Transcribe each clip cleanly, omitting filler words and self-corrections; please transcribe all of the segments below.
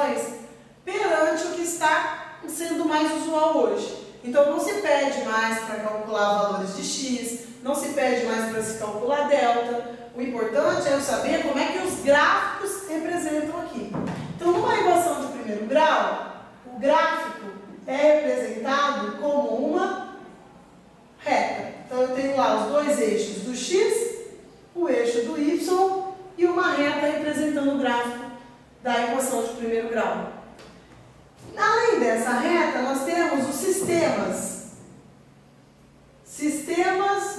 equações perante o que está sendo mais usual hoje. Então não se pede mais para calcular valores de x, não se pede mais para se calcular delta. O importante é eu saber como é que os gráficos representam aqui. Então numa equação de primeiro grau, o gráfico é representado como uma reta. Então eu tenho lá os dois eixos do x, o eixo do y e uma reta representando o gráfico da equação de primeiro grau. Além dessa reta, nós temos os sistemas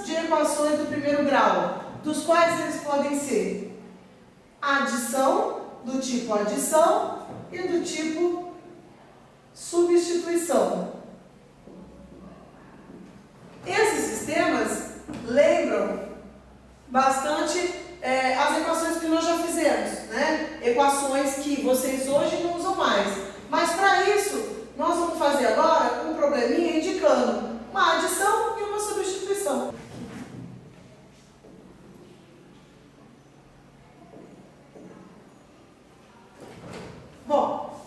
de equações do primeiro grau, dos quais eles podem ser adição, do tipo adição, e do tipo substituição. Esses sistemas lembram bastante as equações que nós já fizemos, né? Equações que vocês hoje não usam mais. Mas para isso, nós vamos fazer agora um probleminha indicando uma adição e uma substituição. Bom,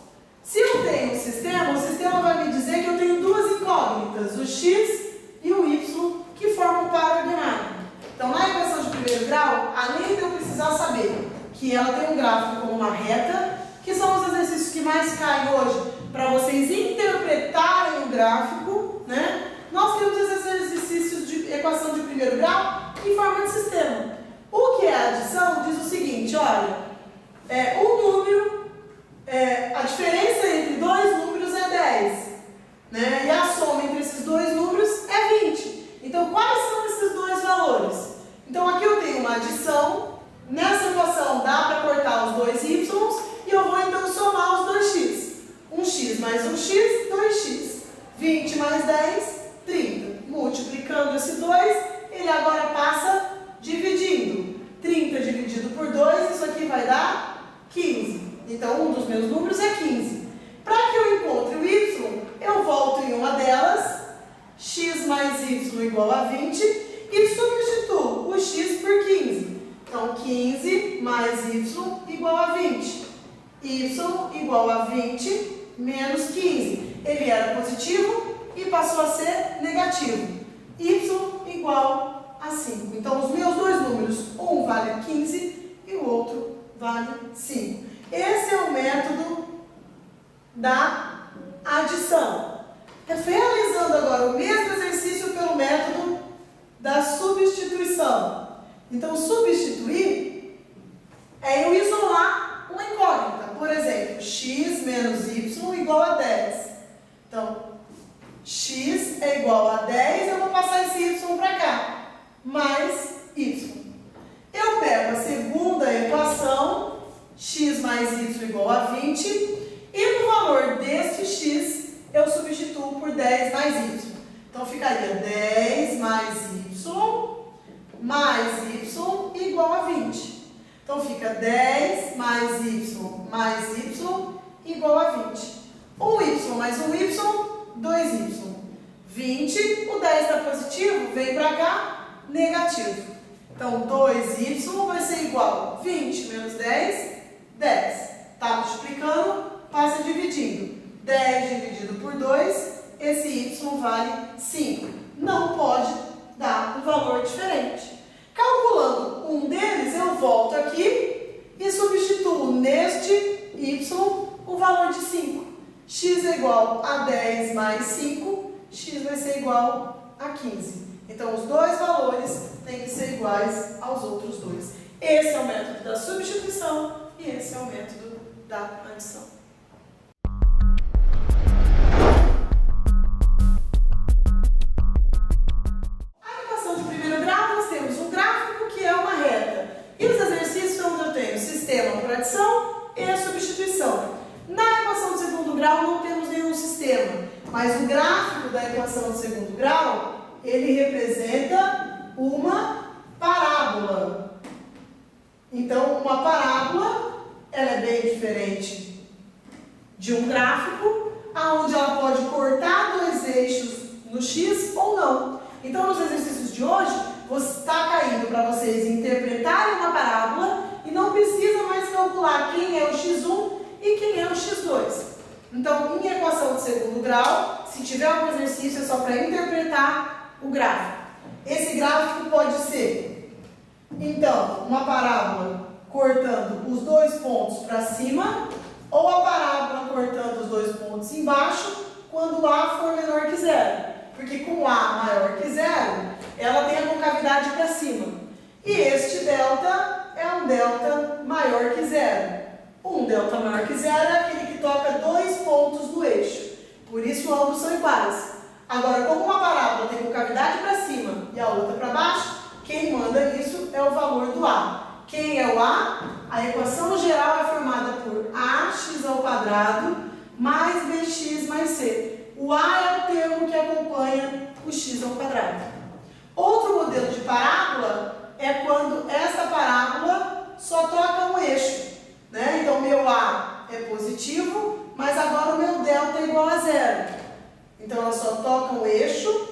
se eu tenho um sistema, o sistema vai me dizer que eu tenho duas incógnitas, o x e o y, que formam um par ordenado. Então, na equação de primeiro grau, além de eu precisar saber que ela tem um gráfico como uma reta, que são os exercícios que mais caem hoje para vocês interpretarem o gráfico, né? Nós temos esses exercícios de equação de primeiro grau em forma de sistema. O que é adição diz o seguinte, olha, um número, a diferença entre dois números é 10, né? E a soma entre esses dois números é 20. Então, quais são esses dois valores? Então, aqui eu tenho uma adição, nessa equação dá para cortar os dois y, e eu vou então somar os dois x. 1x mais 1x, 2x. 20 mais 10, 30. Multiplicando esse 2, ele agora passa dividindo. 30 dividido por 2, isso aqui vai dar 15. Então, um dos meus números é 15. Para que eu encontre o y, eu volto em uma delas, x mais y igual a 20, e substituo o x por 15. Então, 15 mais y igual a 20. Y igual a 20 menos 15. Ele era positivo e passou a ser negativo. Y igual a 5. Então, os meus dois números, um vale 15 e o outro vale 5. Esse é o método da adição. Realizando agora o mesmo exercício pelo método da substituição. Então, substituir é eu isolar uma incógnita. Por exemplo, x menos y igual a 10. Então, x é igual a 10, eu vou passar esse y para cá, mais y. Eu pego a segunda equação, x mais y igual a 20, e no valor deste x, eu substituo por 10 mais y. Então, ficaria 10 mais y igual a 20. Então, fica 10 mais y igual a 20. Um y mais um y, 2y. 20, o 10 está positivo, vem para cá, negativo. Então, 2y vai ser igual a 20 menos 10, 10. Está multiplicando, passa dividindo. 10 dividido por 2, esse y vale 5. Não pode dar um valor diferente. Calculando um deles, eu volto aqui e substituo neste y o valor de 5. X é igual a 10 mais 5, x vai ser igual a 15. Então, os dois valores têm que ser iguais aos outros dois. Esse é o método da substituição e esse é o método da adição. A equação de primeiro grau, nós temos um gráfico que é uma reta. E os exercícios onde eu tenho sistema por adição e a substituição. Na equação de segundo grau não temos nenhum sistema, mas o gráfico da equação de segundo grau, ele representa uma parábola. Então, uma parábola, ela é bem diferente de um gráfico, onde ela pode cortar dois eixos no x ou não. Então, nos exercícios de hoje, está caindo para vocês interpretarem uma parábola e não precisa mais calcular quem é o x1 e quem é o x2. Então, em equação de segundo grau, se tiver algum exercício, é só para interpretar o gráfico. Esse gráfico pode ser, então, uma parábola cortando os dois pontos para cima, ou a parábola cortando os dois pontos embaixo, quando A for menor que zero. Porque com A maior que zero, ela tem a concavidade para cima. E este delta é um delta maior que zero. Um delta maior que zero é aquele que toca dois pontos do eixo. Por isso, ambos são iguais. Agora, como uma parábola tem concavidade para cima e a outra para baixo, quem manda nisso é o valor do A. Quem é o A? A equação geral é formada por ax² mais bx mais c. O A é o termo que acompanha o x². Outro modelo de parábola é quando essa parábola só toca um eixo, né? Então, meu A é positivo, mas agora o meu delta é igual a zero. Então, ela só toca um eixo,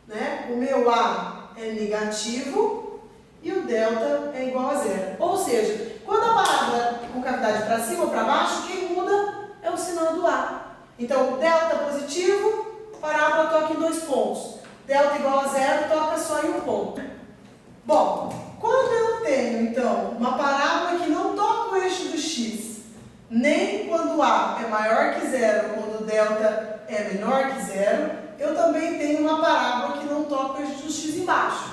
né? O meu A é negativo e o delta é igual a zero. Ou seja, quando a parábola é com cavidade para cima ou para baixo, quem muda é o sinal do A. Então, delta positivo, parábola toca em dois pontos. Delta igual a zero, toca só em um ponto. Bom, quando eu tenho, então, uma parábola que não toca o eixo do x, nem quando A é maior que zero, quando delta é menor que zero, eu também tenho uma parábola que não toca o eixo do x embaixo.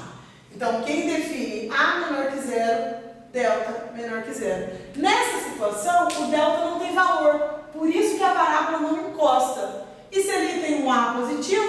Então, quem define A menor que zero, delta menor que zero. Nessa situação, o delta não tem valor, por isso que a parábola não encosta. E se ali tem um A positivo,